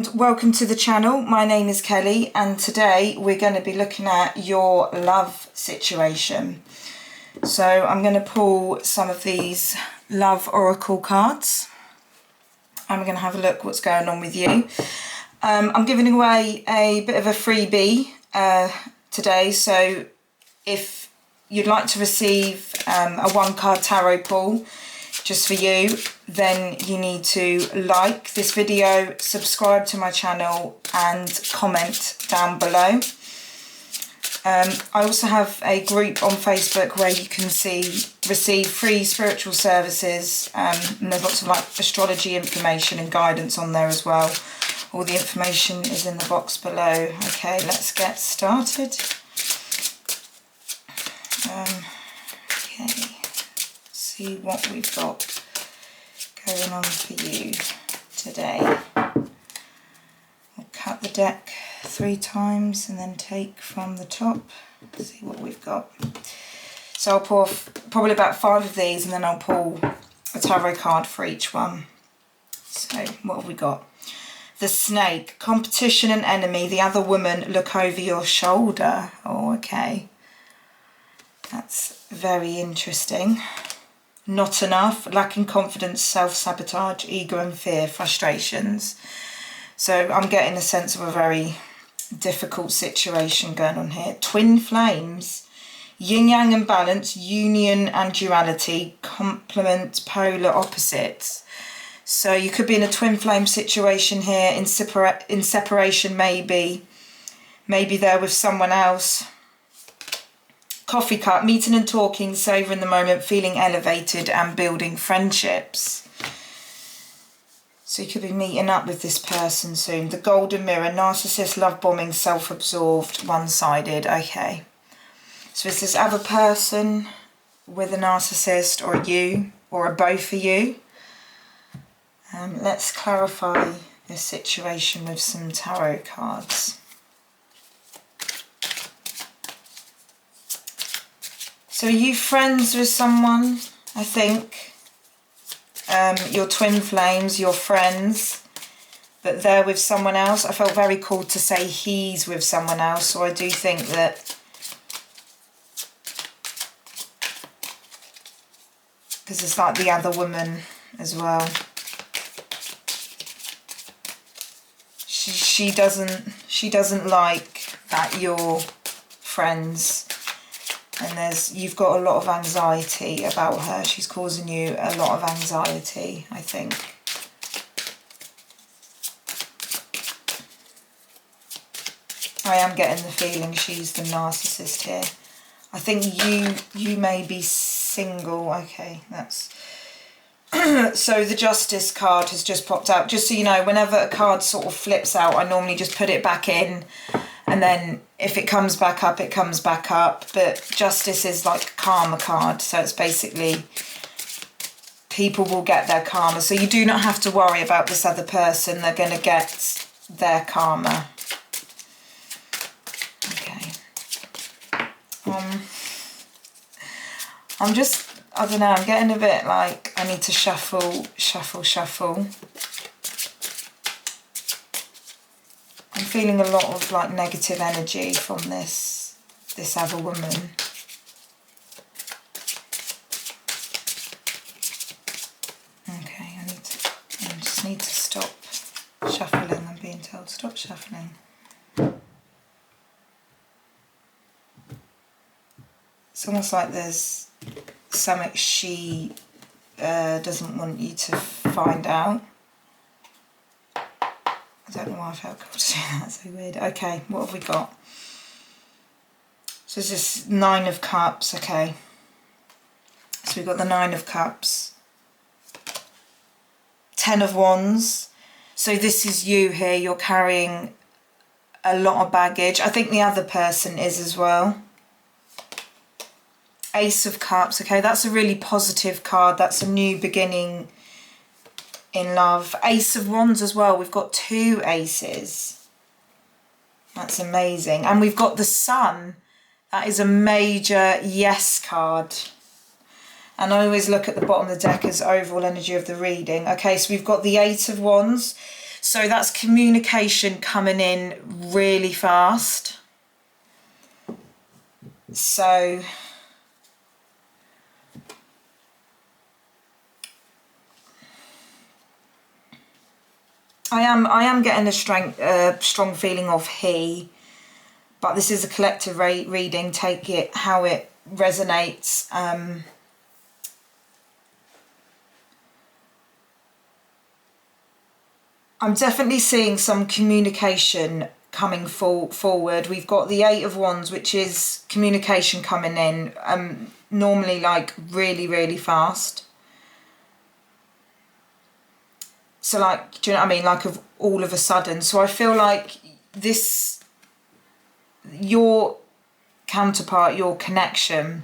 Welcome to the channel. My name is Kelly and today we're going to be looking at your love situation. So I'm going to pull some of these love oracle cards. I'm going to have a look what's going on with you. I'm giving away a bit of a freebie today, so if you'd like to receive a one-card tarot pull just for you, then you need to like this video, subscribe to my channel and comment down below. I also have a group on Facebook where you can receive free spiritual services, and there's lots of like astrology information and guidance on there as well. All the information is in the box below. Okay, let's get started. Okay, see what we've got going on for you today. We'll cut the deck 3 times and then take from the top. See what we've got. So I'll pour probably about 5 of these and then I'll pull a tarot card for each one. So what have we got? The snake, competition and enemy, the other woman, look over your shoulder. Oh, okay. That's very interesting. Not enough, lacking confidence, self-sabotage, ego and fear, frustrations. So I'm getting a sense of a very difficult situation going on here. Twin flames, yin-yang and balance, union and duality, complement, polar opposites. So you could be in a twin flame situation here, in separation maybe there with someone else. Coffee cup, meeting and talking, savouring the moment, feeling elevated and building friendships. So you could be meeting up with this person soon. The golden mirror, narcissist, love bombing, self-absorbed, one-sided. Okay. So is this other person with a narcissist or you or a both of you? Let's clarify this situation with some tarot cards. So are you friends with someone, I think? Your twin flames, your friends, but they're with someone else. I felt very called to say he's with someone else, so I do think that, because it's like the other woman as well. She doesn't like that you're friends. And you've got a lot of anxiety about her. She's causing you a lot of anxiety, I think. I am getting the feeling she's the narcissist here. I think you may be single. Okay, that's... So the Justice card has just popped out. Just so you know, whenever a card sort of flips out, I normally just put it back in. And then if it comes back up, it comes back up. But Justice is like a karma card. So it's basically people will get their karma. So you do not have to worry about this other person. They're going to get their karma. Okay. I don't know, I'm getting a bit like I need to shuffle. I'm feeling a lot of like negative energy from this other woman. Okay, I just need to stop shuffling. I'm being told stop shuffling. It's almost like there's something she doesn't want you to find out. I don't know why I felt called to do that, that's so weird. Okay, what have we got? So it's this 9 of Cups, okay. So we've got the 9 of Cups. 10 of Wands. So this is you here, you're carrying a lot of baggage. I think the other person is as well. Ace of Cups, okay, that's a really positive card. That's a new beginning in love. Ace of Wands as well. We've got 2 aces. That's amazing. And we've got the Sun. That is a major yes card. And I always look at the bottom of the deck as overall energy of the reading. Okay, so we've got the 8 of Wands. So that's communication coming in really fast. So I am getting a strong feeling of he, but this is a collective reading. Take it how it resonates. I'm definitely seeing some communication coming forward. We've got the Eight of Wands, which is communication coming in, normally like really, really fast. So like, do you know what I mean? Like all of a sudden. So I feel like this, your counterpart, your connection,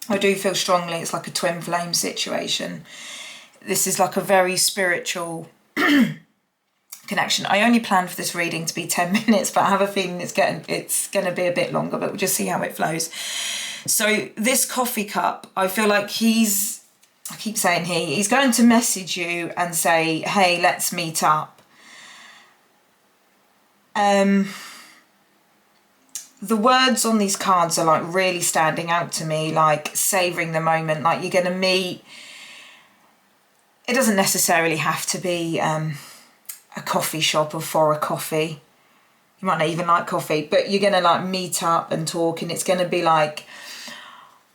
I do feel strongly it's like a twin flame situation. This is like a very spiritual connection. I only planned for this reading to be 10 minutes, but I have a feeling it's going to be a bit longer, but we'll just see how it flows. So this coffee cup, I feel like I keep saying he's going to message you and say, hey, let's meet up. The words on these cards are like really standing out to me, like savouring the moment, like you're going to meet. It doesn't necessarily have to be a coffee shop or for a coffee. You might not even like coffee, but you're going to like meet up and talk, and it's going to be like,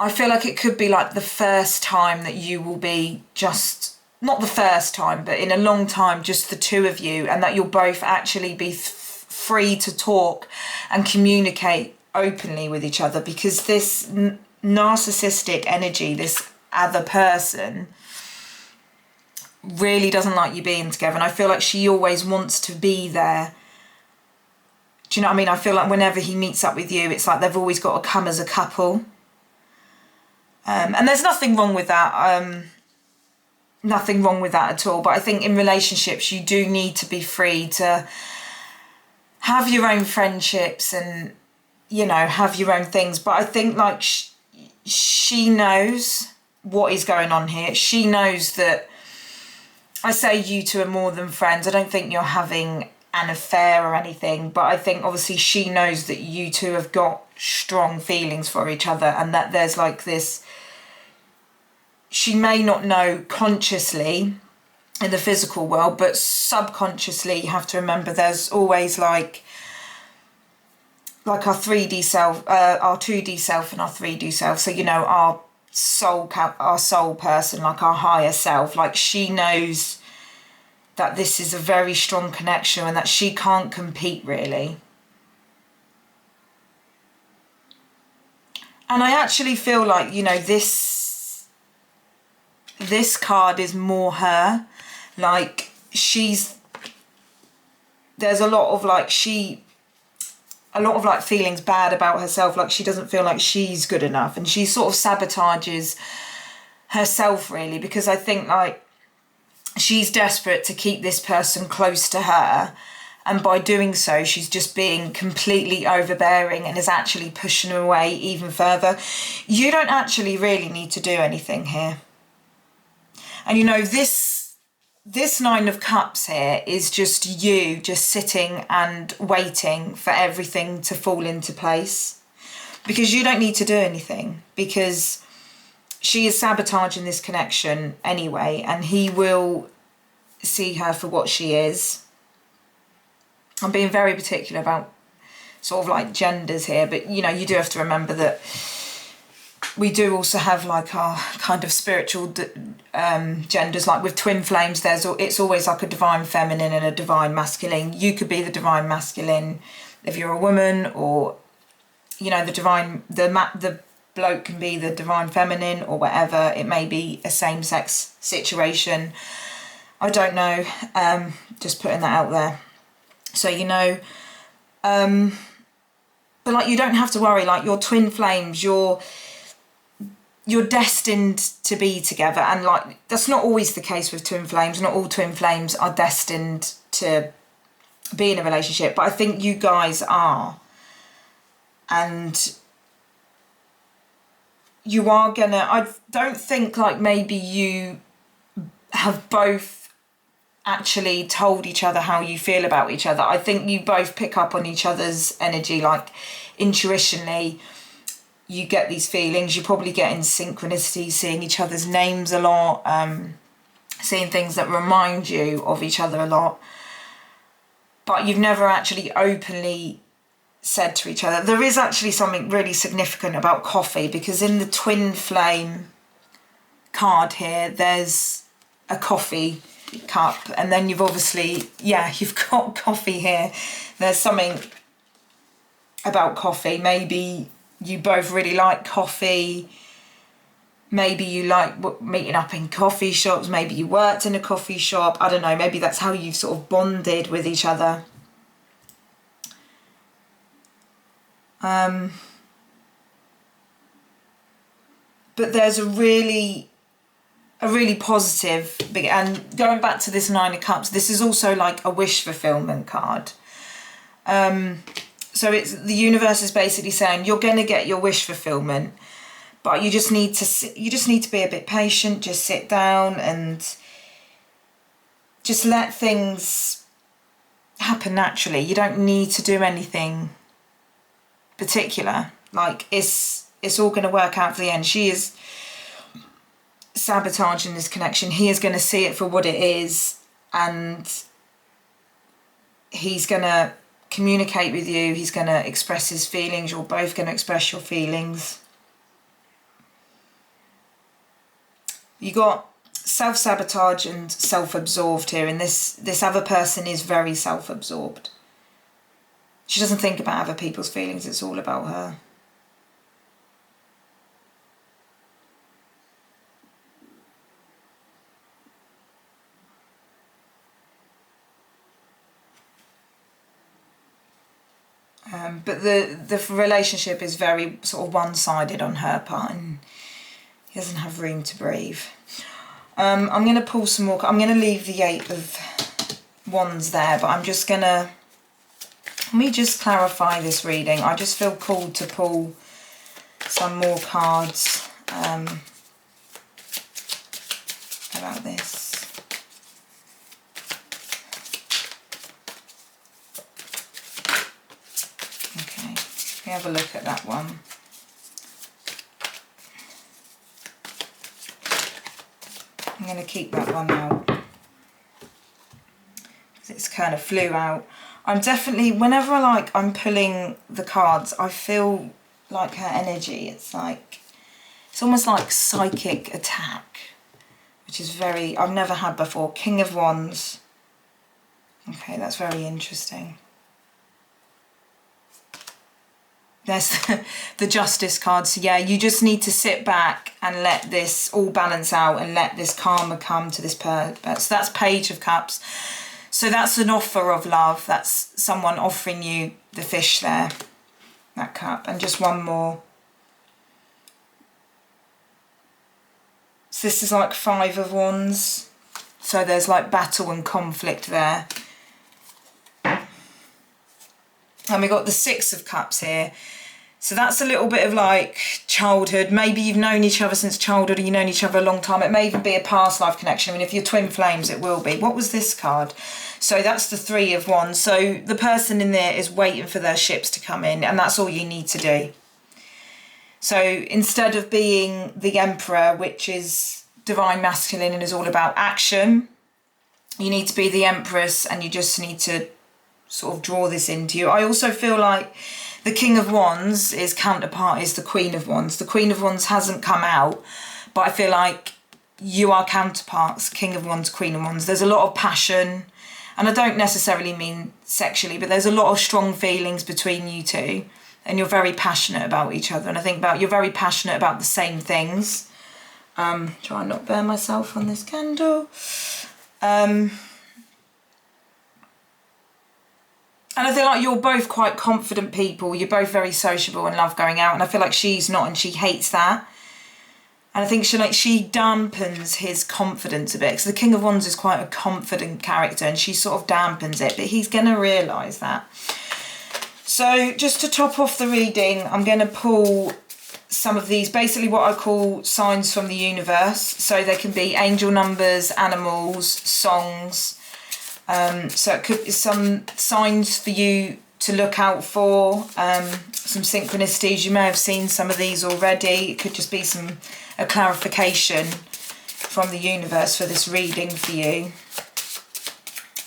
I feel like it could be like the first time that you will be just, not the first time, but in a long time, just the two of you, and that you'll both actually be free to talk and communicate openly with each other, because this narcissistic energy, this other person, really doesn't like you being together. And I feel like she always wants to be there. Do you know what I mean? I feel like whenever he meets up with you, it's like they've always got to come as a couple. And there's nothing wrong with that. Nothing wrong with that at all. But I think in relationships, you do need to be free to have your own friendships and, you know, have your own things. But I think like she knows what is going on here. She knows that, I say you two are more than friends. I don't think you're having an affair or anything, but I think obviously she knows that you two have got strong feelings for each other, and that there's like this, she may not know consciously in the physical world, but subconsciously you have to remember there's always like our 3D self, our 2D self and our 3D self. So, you know, our soul person, like our higher self, like she knows that this is a very strong connection and that she can't compete really. And I actually feel like, you know, this card is more her. Like there's a lot of like feelings bad about herself. Like she doesn't feel like she's good enough, and she sort of sabotages herself really, because I think like she's desperate to keep this person close to her, and by doing so she's just being completely overbearing and is actually pushing her away even further. You don't actually really need to do anything here. And you know, this Nine of Cups here is just you just sitting and waiting for everything to fall into place, because you don't need to do anything, because she is sabotaging this connection anyway, and he will see her for what she is. I'm being very particular about sort of like genders here, but you know, you do have to remember that we do also have like our kind of spiritual genders. Like with twin flames, it's always like a divine feminine and a divine masculine. You could be the divine masculine if you're a woman, or you know, the bloke can be the divine feminine, or whatever. It may be a same-sex situation. I don't know. Just putting that out there. So, you know, but like you don't have to worry. Like your twin flames, you're destined to be together, and like that's not always the case with twin flames. Not all twin flames are destined to be in a relationship, but I think you guys are, and you are gonna, I don't think like maybe you have both actually told each other how you feel about each other. I think you both pick up on each other's energy, like intuitionally. You get these feelings. You probably get in synchronicity, seeing each other's names a lot, seeing things that remind you of each other a lot. But you've never actually openly said to each other. There is actually something really significant about coffee, because in the Twinflame card here, there's a coffee cup, and then you've obviously, you've got coffee here. There's something about coffee. Maybe you both really like coffee. Maybe you like meeting up in coffee shops. Maybe you worked in a coffee shop. I don't know. Maybe that's how you've sort of bonded with each other. But there's a really positive, and going back to this Nine of Cups, this is also like a wish fulfillment card. So it's, the universe is basically saying you're going to get your wish fulfillment, but you just need to be a bit patient. Just sit down and just let things happen naturally. You don't need to do anything particular. Like, it's all going to work out for the end. She is sabotaging this connection. He is going to see it for what it is, and he's going to communicate with you. He's going to express his feelings. You're both going to express your feelings. You got self-sabotage and self-absorbed here, and this other person is very self-absorbed. She doesn't think about other people's feelings. It's all about her. But the relationship is very sort of one-sided on her part, and he doesn't have room to breathe. I'm going to pull some more. I'm going to leave the 8 of Wands there, but I'm just going to... Let me just clarify this reading. I just feel called to pull some more cards about this. We have a look at that one. I'm going to keep that one out because it's kind of flew out. I'm definitely, whenever I'm pulling the cards, I feel like her energy. It's almost like psychic attack, which is I've never had before. King of Wands. Okay, that's very interesting. There's the Justice card. So yeah, you just need to sit back and let this all balance out and let this karma come to this person. So that's Page of Cups. So that's an offer of love. That's someone offering you the fish there, that cup. And just one more. So this is like 5 of Wands. So there's like battle and conflict there. And we got the 6 of Cups here. So that's a little bit of like childhood. Maybe you've known each other since childhood, or you've known each other a long time. It may even be a past life connection. I mean, if you're twin flames, it will be. What was this card? So that's the 3 of Wands. So the person in there is waiting for their ships to come in, and that's all you need to do. So instead of being the Emperor, which is divine masculine and is all about action, you need to be the Empress, and you just need to sort of draw this into you. I also feel like the King of Wands, is counterpart is the Queen of Wands. The Queen of Wands hasn't come out, but I feel like you are counterparts, King of Wands, Queen of Wands. There's a lot of passion, and I don't necessarily mean sexually, but there's a lot of strong feelings between you two, and you're very passionate about each other. And I think you're very passionate about the same things. Try and not burn myself on this candle. And I feel like you're both quite confident people. You're both very sociable and love going out. And I feel like she's not, and she hates that. And I think she dampens his confidence a bit. Because the King of Wands is quite a confident character, and she sort of dampens it. But he's going to realise that. So just to top off the reading, I'm going to pull some of these, basically what I call signs from the universe. So they can be angel numbers, animals, songs, So it could be some signs for you to look out for, some synchronicities. You may have seen some of these already. It could just be a clarification from the universe for this reading for you.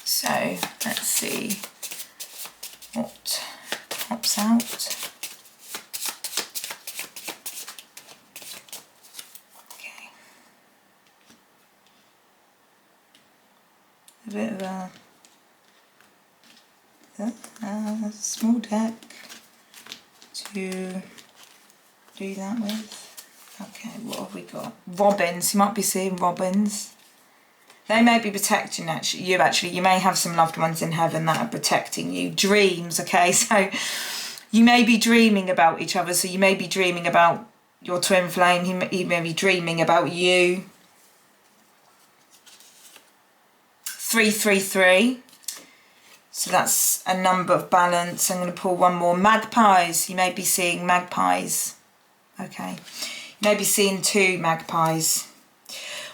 So let's see what pops out. Okay. A bit of a small deck to do that with. Okay, what have we got? Robins. You might be seeing robins. They may be protecting you. You may have some loved ones in heaven that are protecting you. Dreams, okay? So you may be dreaming about each other. So you may be dreaming about your twin flame. He may be dreaming about you. 333. So that's a number of balance. I'm going to pull one more. Magpies. You may be seeing magpies. Okay. You may be seeing 2 magpies.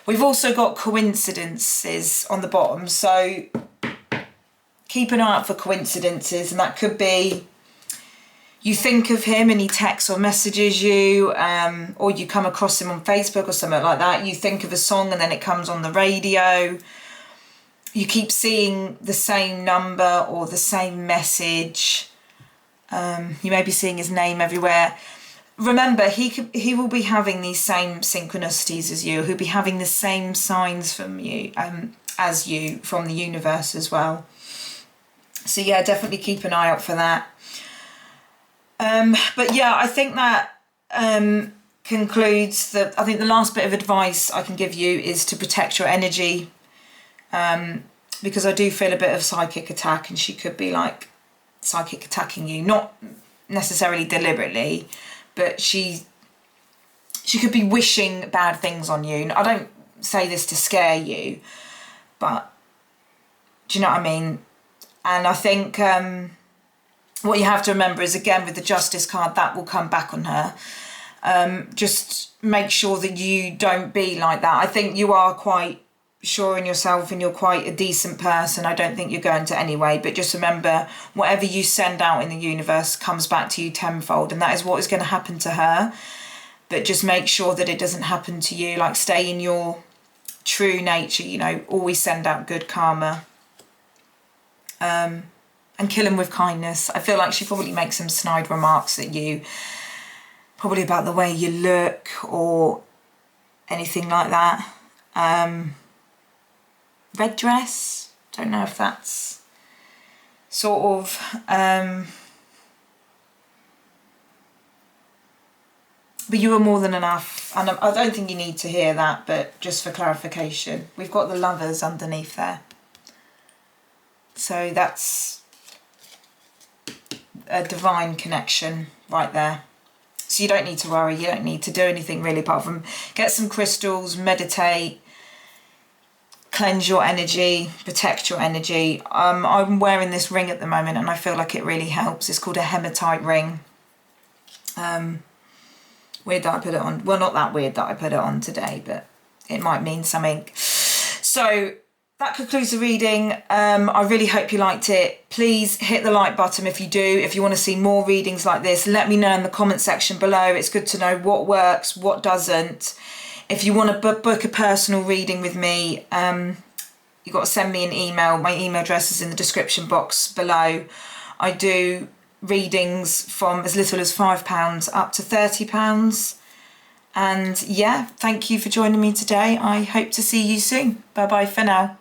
We've also got coincidences on the bottom. So keep an eye out for coincidences. And that could be you think of him and he texts or messages you, or you come across him on Facebook or something like that. You think of a song and then it comes on the radio. You keep seeing the same number or the same message. You may be seeing his name everywhere. Remember, he will be having these same synchronicities as you. He'll be having the same signs from you, as you, from the universe as well. So yeah, definitely keep an eye out for that. But yeah, I think that concludes I think the last bit of advice I can give you is to protect your energy. Because I do feel a bit of psychic attack, and she could be like psychic attacking you, not necessarily deliberately, but she could be wishing bad things on you. I don't say this to scare you, but do you know what I mean? And I think what you have to remember is, again, with the Justice card, that will come back on her. Just make sure that you don't be like that. I think you are quite sure in yourself and you're quite a decent person. I don't think you're going to anyway, but just remember, whatever you send out in the universe comes back to you tenfold, and that is what is going to happen to her. But just make sure that it doesn't happen to you. Like, stay in your true nature, you know, always send out good karma, and kill him with kindness. I feel like she probably makes some snide remarks at you, probably about the way you look or anything like that. Red dress, don't know if that's sort of, but you are more than enough, and I don't think you need to hear that, but just for clarification, we've got the Lovers underneath there. So that's a divine connection right there. So you don't need to worry, you don't need to do anything really apart from get some crystals, meditate, cleanse your energy, protect your energy. I'm wearing this ring at the moment and I feel like it really helps. It's called a hematite ring. Weird that I put it on. Well, not that weird that I put it on today, but it might mean something. So that concludes the reading. I really hope you liked it. Please hit the like button if you do. If you want to see more readings like this, let me know in the comment section below. It's good to know what works, what doesn't. If you want to book a personal reading with me, you've got to send me an email. My email address is in the description box below. I do readings from as little as £5 up to £30. And yeah, thank you for joining me today. I hope to see you soon. Bye bye for now.